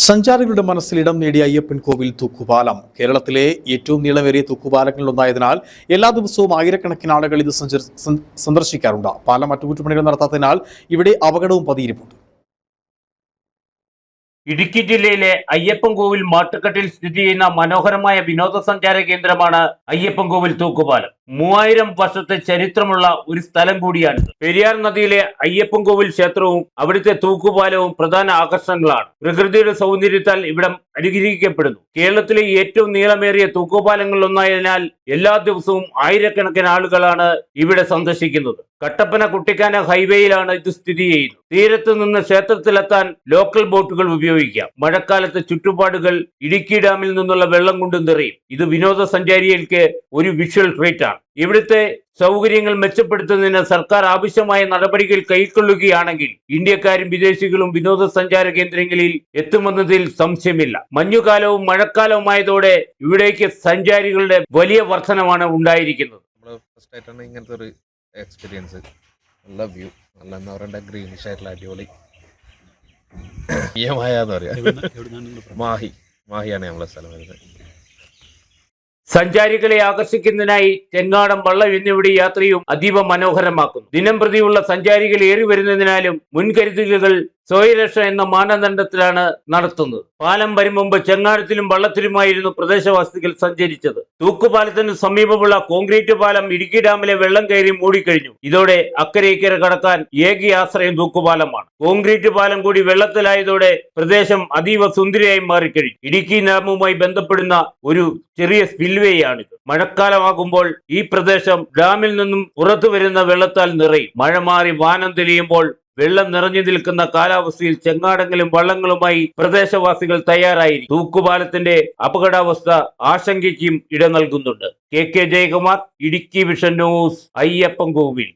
സഞ്ചാരികളുടെ മനസ്സിൽ ഇടം നേടിയ അയ്യപ്പൻ കോവിൽ തൂക്കുപാലം കേരളത്തിലെ ഏറ്റവും നീളമേറിയ തൂക്കുപാലങ്ങളിലൊന്നായതിനാൽ എല്ലാ ദിവസവും ആയിരക്കണക്കിന് ആളുകൾ ഇത് സന്ദർശിക്കാറുണ്ട്. പാലം അറ്റകുറ്റപ്പണികൾ നടത്താത്തതിനാൽ ഇവിടെ അപകടവും പതിയിരിപ്പുണ്ട്. ഇടുക്കി ജില്ലയിലെ അയ്യപ്പൻകോവിൽ മാട്ടുക്കെട്ടിൽ സ്ഥിതി ചെയ്യുന്ന മനോഹരമായ വിനോദസഞ്ചാര കേന്ദ്രമാണ് അയ്യപ്പൻകോവിൽ തൂക്കുപാലം. 3000 വർഷത്തെ ചരിത്രമുള്ള ഒരു സ്ഥലം കൂടിയാണ്. പെരിയാർ നദിയിലെ അയ്യപ്പൻകോവിൽ ക്ഷേത്രവും അവിടുത്തെ തൂക്കുപാലവും പ്രധാന ആകർഷണങ്ങളാണ്. പ്രകൃതിയുടെ സൗന്ദര്യത്താൽ ഇവിടം അനുഗ്രഹിക്കപ്പെടുന്നു. കേരളത്തിലെ ഏറ്റവും നീളമേറിയ തൂക്കുപാലങ്ങളിലൊന്നായതിനാൽ എല്ലാ ദിവസവും ആയിരക്കണക്കിന് ആളുകളാണ് ഇവിടെ സന്ദർശിക്കുന്നത്. കട്ടപ്പന കുട്ടിക്കാന ഹൈവേയിലാണ് ഇത് സ്ഥിതി ചെയ്യുന്നത്. തീരത്ത് നിന്ന് ക്ഷേത്രത്തിലെത്താൻ ലോക്കൽ ബോട്ടുകൾ ഉപയോഗിക്കാം. മഴക്കാലത്ത് ചുറ്റുപാടുകൾ ഇടുക്കി ഡാമിൽ നിന്നുള്ള വെള്ളം കൊണ്ട് നിറയും. ഇത് വിനോദസഞ്ചാരികൾക്ക് ഒരു വിഷ്വൽ ട്രീറ്റ് ആണ്. ഇവിടുത്തെ സൗകര്യങ്ങൾ മെച്ചപ്പെടുത്തുന്നതിന് സർക്കാർ ആവശ്യമായ നടപടികൾ കൈക്കൊള്ളുകയാണെങ്കിൽ ഇന്ത്യക്കാരും വിദേശികളും വിനോദസഞ്ചാര കേന്ദ്രങ്ങളിൽ എത്തുമെന്നതിൽ സംശയമില്ല. മഞ്ഞുകാലവും മഴക്കാലവുമായതോടെ ഇവിടേക്ക് സഞ്ചാരികളുടെ വലിയ വർധനമാണ് ഉണ്ടായിരിക്കുന്നത്. ഇങ്ങനത്തെ ഒരു എക്സ്പീരിയൻസ്, നല്ല വ്യൂ, നല്ല എന്താ പറയണ്ട ഗ്രീനിഷ് ആയിട്ടുള്ള അടിപൊളി മാഹിയാണ് നമ്മളെ സ്ഥലം വരുന്നത്. സഞ്ചാരികളെ ആകർഷിക്കുന്നതിനായി ചെങ്ങാടം, വള്ളം എന്നിവിടെ യാത്രയും അതീവ മനോഹരമാക്കുന്നു. ദിനം പ്രതിയുള്ള സഞ്ചാരികൾ ഏറി വരുന്നതിനാലും മുൻകരുതലുകൾ സ്വയരക്ഷ എന്ന മാനദണ്ഡത്തിലാണ് നടത്തുന്നത്. പാലം വരും മുമ്പ് ചെങ്ങാടത്തിലും വള്ളത്തിലുമായിരുന്നു പ്രദേശവാസികൾ സഞ്ചരിച്ചത്. തൂക്കുപാലത്തിന് സമീപമുള്ള കോൺക്രീറ്റ് പാലം ഇടുക്കി ഡാമിലെ വെള്ളം കയറി മൂടിക്കഴിഞ്ഞു. ഇതോടെ അക്കരെ ഇക്കരെ കടക്കാൻ ഏക ആശ്രയം തൂക്കുപാലമാണ്. കോൺക്രീറ്റ് പാലം കൂടി വെള്ളത്തിലായതോടെ പ്രദേശം അതീവ സുന്ദരിയായി മാറിക്കഴിഞ്ഞു. ഇടുക്കി ഡാമുമായി ബന്ധപ്പെടുന്ന ഒരു ചെറിയ സ്പിൽവേയാണിത്. മഴക്കാലമാകുമ്പോൾ ഈ പ്രദേശം ഡാമിൽ നിന്നും പുറത്തു വരുന്ന വെള്ളത്താൽ നിറയും. മഴ മാറി വാനം തെളിയുമ്പോൾ വെള്ളം നിറഞ്ഞു നിൽക്കുന്ന കാലാവസ്ഥയിൽ ചെങ്ങാടങ്ങളും വള്ളങ്ങളുമായി പ്രദേശവാസികൾ തയ്യാറായിരിക്കും. തൂക്കുപാലത്തിന്റെ അപകടാവസ്ഥ ആശങ്കയ്ക്കും ഇട നൽകുന്നുണ്ട്. KK Jayakumar, Idukki vision news, Ayyappancoil.